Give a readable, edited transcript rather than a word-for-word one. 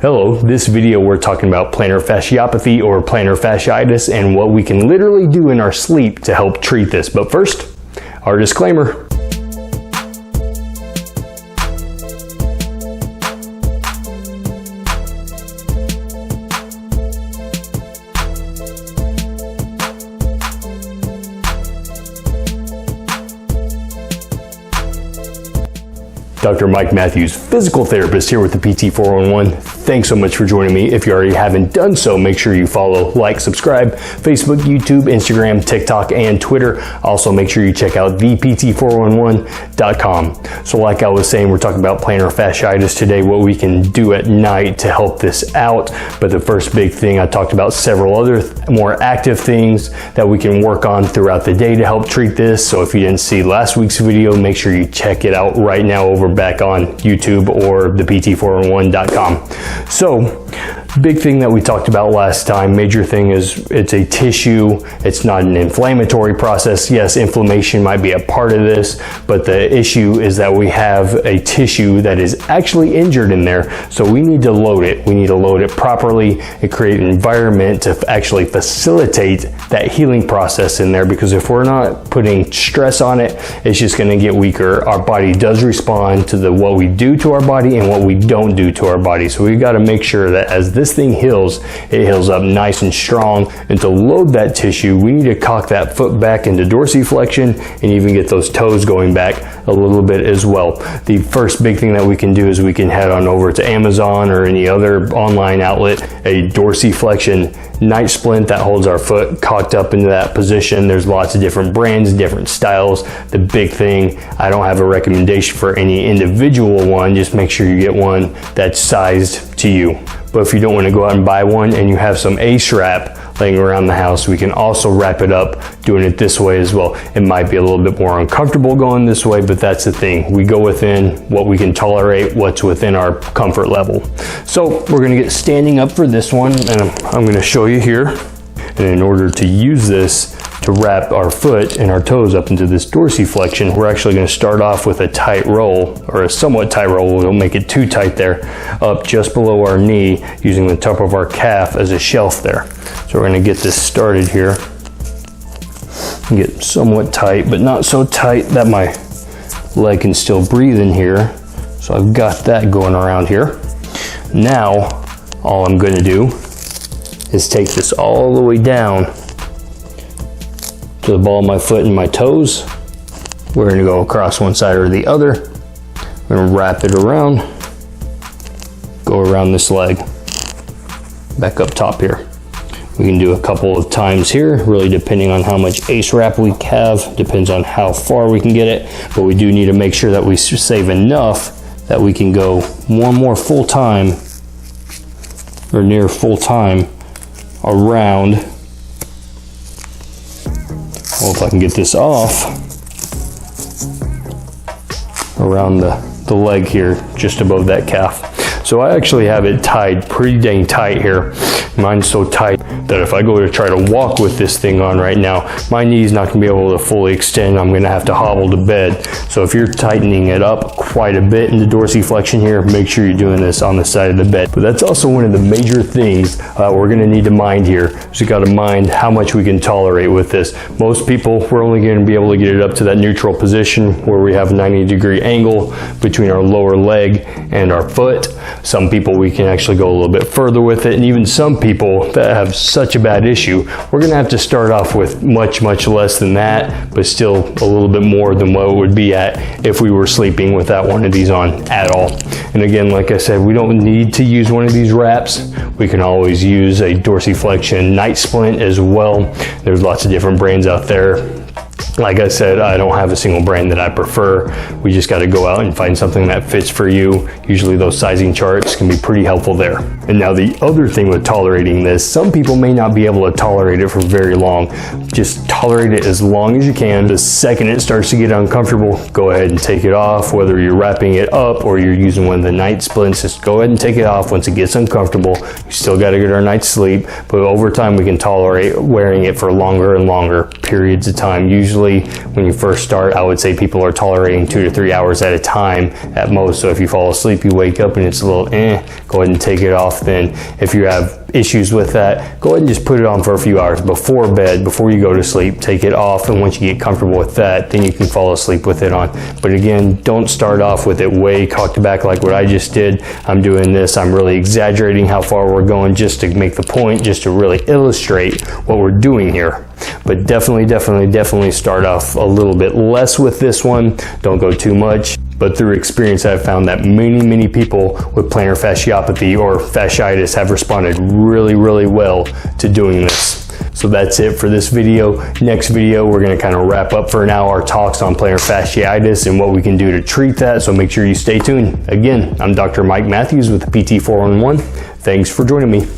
Hello, this video we're talking about plantar fasciopathy or plantar fasciitis and what we can literally do in our sleep to help treat this. But first, our disclaimer. Dr. Mike Matthews, physical therapist here with the PT 411. Thanks so much for joining me. If you already haven't done so, make sure you follow, like, subscribe, Facebook, YouTube, Instagram, TikTok, and Twitter. Also, make sure you check out thept411.com. So like I was saying, we're talking about plantar fasciitis today, what we can do at night to help this out. But the first big thing, I talked about several other more active things that we can work on throughout the day to help treat this. So if you didn't see last week's video, make sure you check it out right now over back on YouTube or thept411.com. So, big thing that we talked about last time, major thing is it's a tissue, it's not an inflammatory process. Yes, inflammation might be a part of this, but the issue is that we have a tissue that is actually injured in there, so we need to load it. We need to load it properly and create an environment to actually facilitate that healing process in there, because if we're not putting stress on it, it's just going to get weaker. Our body does respond to what we do to our body and what we don't do to our body, so we got to make sure that as this thing heals, it heals up nice and strong. And to load that tissue, we need to cock that foot back into dorsiflexion and even get those toes going back a little bit as well. The first big thing that we can do is we can head on over to Amazon or any other online outlet, a dorsiflexion night splint that holds our foot cocked up into that position. There's lots of different brands, different styles. The big thing, I don't have a recommendation for any individual one, just make sure you get one that's sized to you. But if you don't want to go out and buy one and you have some ACE wrap laying around the house, we can also wrap it up doing it this way as well. It might be a little bit more uncomfortable going this way, but that's the thing. We go within what we can tolerate, what's within our comfort level. So we're going to get standing up for this one, and I'm going to show you here. And in order to use this to wrap our foot and our toes up into this dorsiflexion, we're actually going to start off with a tight roll, or a somewhat tight roll. We'll make it too tight there, up just below our knee, using the top of our calf as a shelf there. So we're going to get this started here. Get somewhat tight, but not so tight that my leg can still breathe in here. So I've got that going around here. Now, all I'm going to do is take this all the way down to the ball of my foot and my toes. We're going to go across one side or the other. We're going to wrap it around, go around this leg, back up top here. We can do a couple of times here, really depending on how much ACE wrap we have, depends on how far we can get it, but we do need to make sure that we save enough that we can go one more full time, or near full time, around. Well, if I can get this off, around the leg here, just above that calf. So I actually have it tied pretty dang tight here. Mine's so tight that if I go to try to walk with this thing on right now, my knee's not gonna be able to fully extend. I'm gonna have to hobble to bed. So if you're tightening it up quite a bit in the dorsiflexion here, make sure you're doing this on the side of the bed. But that's also one of the major things we're gonna need to mind here. So you gotta mind how much we can tolerate with this. Most people, we're only gonna be able to get it up to that neutral position where we have a 90-degree angle between our lower leg and our foot. Some people, we can actually go a little bit further with it, and even some people that have such a bad issue, we're going to have to start off with much less than that, but still a little bit more than what it would be at if we were sleeping without one of these on at all. And again, like I said, we don't need to use one of these wraps. We can always use a dorsiflexion night splint as well. There's lots of different brands out there. Like I said, I don't have a single brand that I prefer. We just got to go out and find something that fits for you. Usually those sizing charts can be pretty helpful there. And now the other thing with tolerating this, some people may not be able to tolerate it for very long. Just tolerate it as long as you can. The second it starts to get uncomfortable, go ahead and take it off. Whether you're wrapping it up or you're using one of the night splints, just go ahead and take it off once it gets uncomfortable. You still got to get our night's sleep, but over time we can tolerate wearing it for longer and longer periods of time. Usually usually when you first start, I would say people are tolerating 2 to 3 hours at a time at most. So if you fall asleep, you wake up and it's a little go ahead and take it off. Then if you have issues with that, go ahead and just put it on for a few hours before bed, before you go to sleep. Take it off, and once you get comfortable with that, then you can fall asleep with it on. But again, don't start off with it way cocked back like what I just did. I'm doing this, I'm really exaggerating how far we're going just to make the point, just to really illustrate what we're doing here. But definitely start off a little bit less with this one. Don't go too much. But through experience, I've found that many people with plantar fasciopathy or fasciitis have responded really well to doing this. So that's it for this video. Next video, we're going to kind of wrap up for now our talks on plantar fasciitis and what we can do to treat that. So make sure you stay tuned. Again, I'm Dr. Mike Matthews with the PT411. Thanks for joining me.